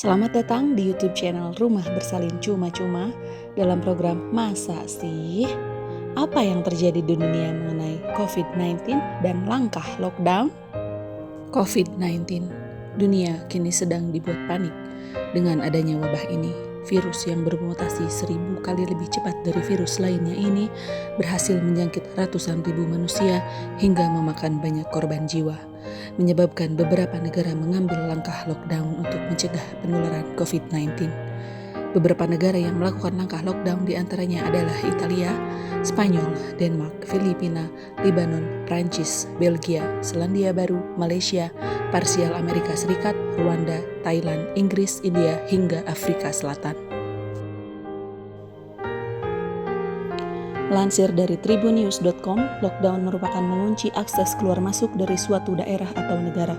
Selamat datang di YouTube channel Rumah Bersalin Cuma-Cuma dalam program Masa Sih? Apa yang terjadi di dunia mengenai COVID-19 dan langkah lockdown? COVID-19, dunia kini sedang dibuat panik dengan adanya wabah ini. Virus yang bermutasi 1000 kali lebih cepat dari virus lainnya ini berhasil menjangkit ratusan ribu manusia hingga memakan banyak korban jiwa, menyebabkan beberapa negara mengambil langkah lockdown untuk mencegah penularan COVID-19. Beberapa negara yang melakukan langkah lockdown diantaranya adalah Italia, Spanyol, Denmark, Filipina, Lebanon, Prancis, Belgia, Selandia Baru, Malaysia, parsial Amerika Serikat, Rwanda, Thailand, Inggris, India, hingga Afrika Selatan. Lansir dari tribunnews.com, lockdown merupakan mengunci akses keluar masuk dari suatu daerah atau negara.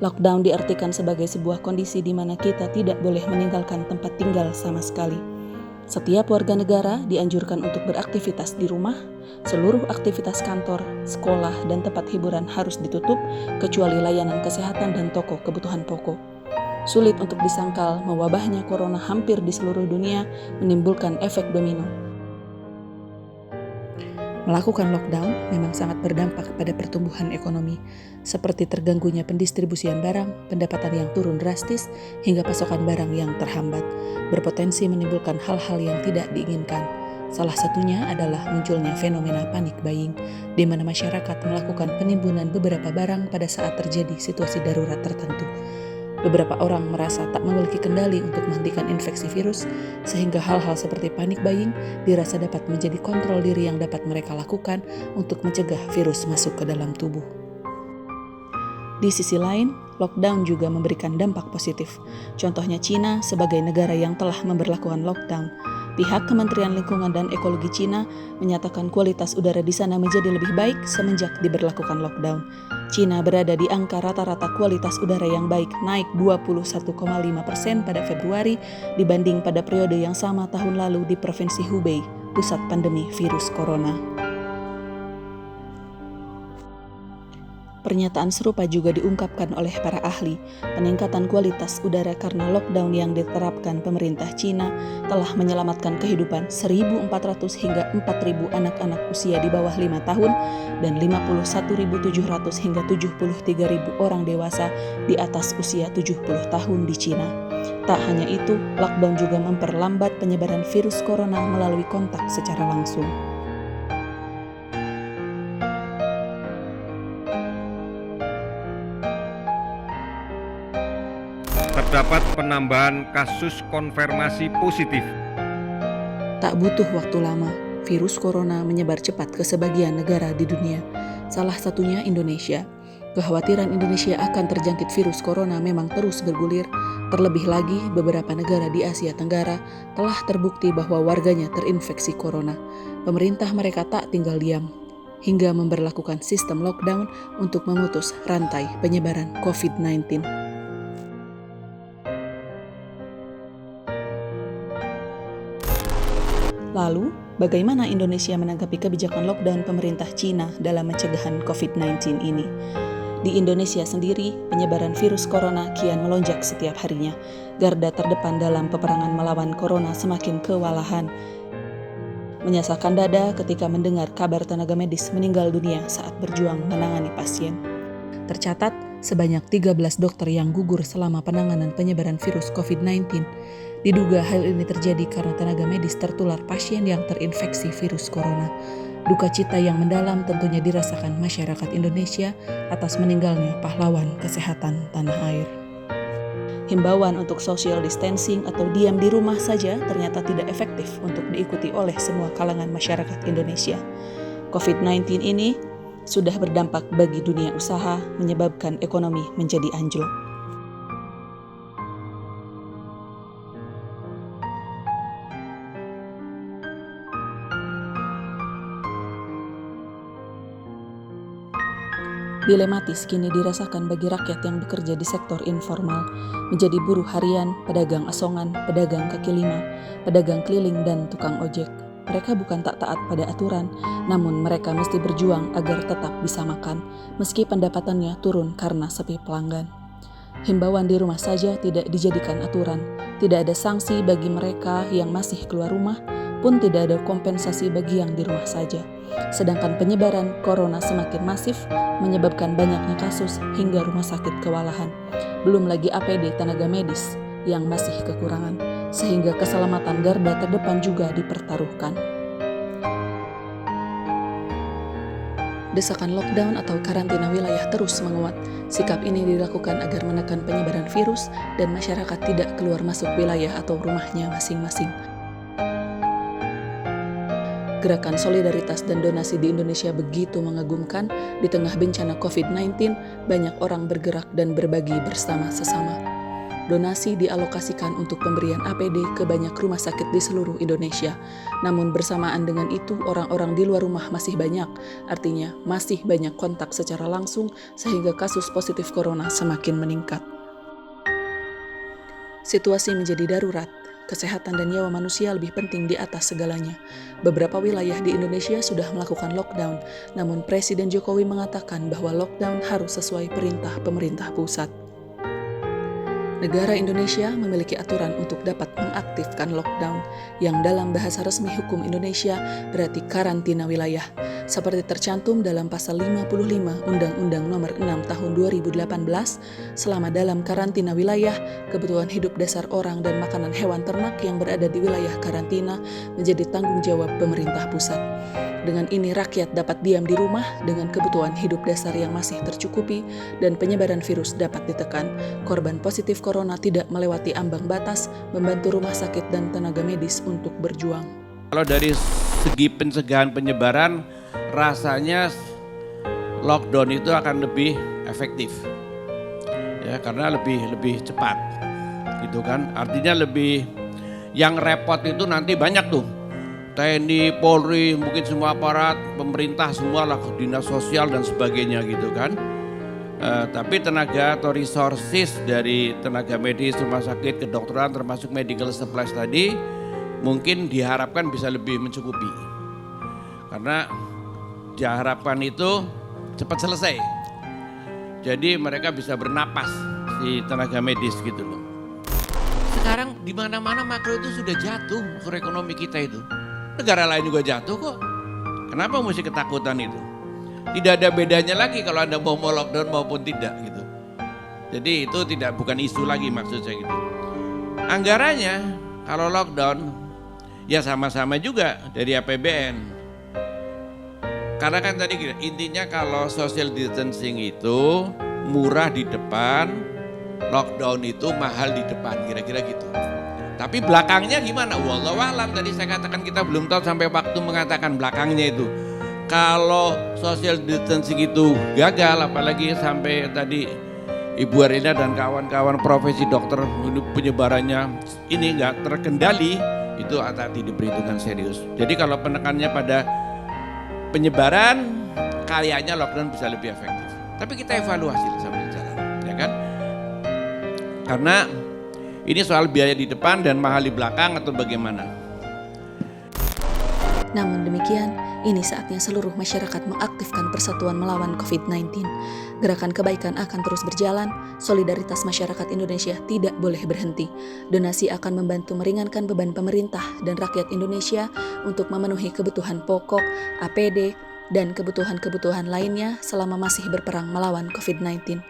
Lockdown diartikan sebagai sebuah kondisi di mana kita tidak boleh meninggalkan tempat tinggal sama sekali. Setiap warga negara dianjurkan untuk beraktivitas di rumah. Seluruh aktivitas kantor, sekolah, dan tempat hiburan harus ditutup, kecuali layanan kesehatan dan toko kebutuhan pokok. Sulit untuk disangkal, mewabahnya corona hampir di seluruh dunia menimbulkan efek domino. Melakukan lockdown memang sangat berdampak pada pertumbuhan ekonomi, seperti terganggunya pendistribusian barang, pendapatan yang turun drastis, hingga pasokan barang yang terhambat, berpotensi menimbulkan hal-hal yang tidak diinginkan. Salah satunya adalah munculnya fenomena panic buying, di mana masyarakat melakukan penimbunan beberapa barang pada saat terjadi situasi darurat tertentu. Beberapa orang merasa tak memiliki kendali untuk menghentikan infeksi virus, sehingga hal-hal seperti panic buying dirasa dapat menjadi kontrol diri yang dapat mereka lakukan untuk mencegah virus masuk ke dalam tubuh. Di sisi lain, lockdown juga memberikan dampak positif. Contohnya Cina sebagai negara yang telah memberlakukan lockdown. Pihak Kementerian Lingkungan dan Ekologi Cina menyatakan kualitas udara di sana menjadi lebih baik semenjak diberlakukan lockdown. Cina berada di angka rata-rata kualitas udara yang baik, naik 21,5% pada Februari dibanding pada periode yang sama tahun lalu di Provinsi Hubei, pusat pandemi virus corona. Pernyataan serupa juga diungkapkan oleh para ahli. Peningkatan kualitas udara karena lockdown yang diterapkan pemerintah Cina telah menyelamatkan kehidupan 1.400 hingga 4.000 anak-anak usia di bawah 5 tahun dan 51.700 hingga 73.000 orang dewasa di atas usia 70 tahun di Cina. Tak hanya itu, lockdown juga memperlambat penyebaran virus corona melalui kontak secara langsung. Terdapat penambahan kasus konfirmasi positif. Tak butuh waktu lama, virus corona menyebar cepat ke sebagian negara di dunia, salah satunya Indonesia. Kekhawatiran Indonesia akan terjangkit virus corona memang terus bergulir, terlebih lagi beberapa negara di Asia Tenggara telah terbukti bahwa warganya terinfeksi corona. Pemerintah mereka tak tinggal diam, hingga memberlakukan sistem lockdown untuk memutus rantai penyebaran COVID-19. Lalu, bagaimana Indonesia menanggapi kebijakan lockdown pemerintah Cina dalam pencegahan COVID-19 ini? Di Indonesia sendiri, penyebaran virus corona kian melonjak setiap harinya. Garda terdepan dalam peperangan melawan corona semakin kewalahan, menyesakkan dada ketika mendengar kabar tenaga medis meninggal dunia saat berjuang menangani pasien. Tercatat, sebanyak 13 dokter yang gugur selama penanganan penyebaran virus COVID-19. Diduga hal ini terjadi karena tenaga medis tertular pasien yang terinfeksi virus corona. Duka cita yang mendalam tentunya dirasakan masyarakat Indonesia atas meninggalnya pahlawan kesehatan tanah air. Himbauan untuk social distancing atau diam di rumah saja ternyata tidak efektif untuk diikuti oleh semua kalangan masyarakat Indonesia. COVID-19 ini sudah berdampak bagi dunia usaha, menyebabkan ekonomi menjadi anjlok. Dilematis kini dirasakan bagi rakyat yang bekerja di sektor informal, menjadi buruh harian, pedagang asongan, pedagang kaki lima, pedagang keliling, dan tukang ojek. Mereka bukan tak taat pada aturan, namun mereka mesti berjuang agar tetap bisa makan, meski pendapatannya turun karena sepi pelanggan. Himbauan di rumah saja tidak dijadikan aturan. Tidak ada sanksi bagi mereka yang masih keluar rumah, pun tidak ada kompensasi bagi yang di rumah saja. Sedangkan penyebaran corona semakin masif, menyebabkan banyaknya kasus hingga rumah sakit kewalahan. Belum lagi APD tenaga medis yang masih kekurangan, sehingga keselamatan garda terdepan juga dipertaruhkan. Desakan lockdown atau karantina wilayah terus menguat. Sikap ini dilakukan agar menekan penyebaran virus dan masyarakat tidak keluar masuk wilayah atau rumahnya masing-masing. Gerakan solidaritas dan donasi di Indonesia begitu mengagumkan. Di tengah bencana COVID-19, banyak orang bergerak dan berbagi bersama sesama. Donasi dialokasikan untuk pemberian APD ke banyak rumah sakit di seluruh Indonesia. Namun bersamaan dengan itu, orang-orang di luar rumah masih banyak. Artinya, masih banyak kontak secara langsung sehingga kasus positif corona semakin meningkat. Situasi menjadi darurat. Kesehatan dan nyawa manusia lebih penting di atas segalanya. Beberapa wilayah di Indonesia sudah melakukan lockdown, namun Presiden Jokowi mengatakan bahwa lockdown harus sesuai perintah pemerintah pusat. Negara Indonesia memiliki aturan untuk dapat mengaktifkan lockdown, yang dalam bahasa resmi hukum Indonesia berarti karantina wilayah, seperti tercantum dalam pasal 55 Undang-Undang Nomor 6 Tahun 2018. Selama dalam karantina wilayah, kebutuhan hidup dasar orang dan makanan hewan ternak yang berada di wilayah karantina menjadi tanggung jawab pemerintah pusat. Dengan ini rakyat dapat diam di rumah dengan kebutuhan hidup dasar yang masih tercukupi dan penyebaran virus dapat ditekan. Korban positif corona tidak melewati ambang batas, membantu rumah sakit dan tenaga medis untuk berjuang. Kalau dari segi pencegahan penyebaran, rasanya lockdown itu akan lebih efektif. Ya, karena lebih cepat. Gitu kan? Artinya lebih yang repot itu nanti banyak tuh. TNI, Polri, mungkin semua aparat, pemerintah semualah, dinas sosial dan sebagainya gitu kan. Tapi tenaga atau resources dari tenaga medis, rumah sakit, kedokteran termasuk medical supplies tadi mungkin diharapkan bisa lebih mencukupi. Karena diharapkan itu cepat selesai. Jadi mereka bisa bernapas si tenaga medis gitu loh. Sekarang di mana-mana makro itu sudah jatuh makro ekonomi kita itu. Negara lain juga jatuh kok. Kenapa mesti ketakutan itu? Tidak ada bedanya lagi kalau Anda mau lockdown maupun tidak gitu. Jadi itu bukan isu lagi maksud saya gitu. Anggarannya kalau lockdown ya sama-sama juga dari APBN. Karena kan tadi intinya kalau social distancing itu murah di depan, lockdown itu mahal di depan, kira-kira gitu. Tapi belakangnya gimana? Wallahu a'lam, tadi saya katakan kita belum tahu sampai waktu mengatakan belakangnya itu. Kalau social distancing itu gagal, apalagi sampai tadi Ibu Arina dan kawan-kawan profesi dokter penyebarannya ini nggak terkendali, itu hati-hati diperhitungkan serius. Jadi kalau penekannya pada penyebaran, kayaknya lockdown bisa lebih efektif. Tapi kita evaluasi sambil jalan, ya kan? Karena ini soal biaya di depan dan mahal di belakang atau bagaimana? Namun demikian, ini saatnya seluruh masyarakat mengaktifkan persatuan melawan COVID-19. Gerakan kebaikan akan terus berjalan, solidaritas masyarakat Indonesia tidak boleh berhenti. Donasi akan membantu meringankan beban pemerintah dan rakyat Indonesia untuk memenuhi kebutuhan pokok, APD, dan kebutuhan-kebutuhan lainnya selama masih berperang melawan COVID-19.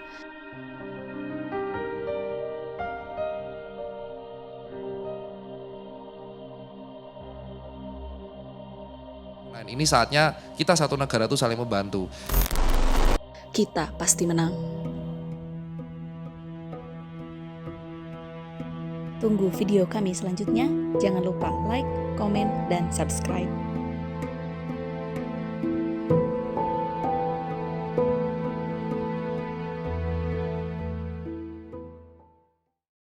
Ini saatnya kita satu negara itu saling membantu. Kita pasti menang. Tunggu video kami selanjutnya. Jangan lupa like, komen, dan subscribe.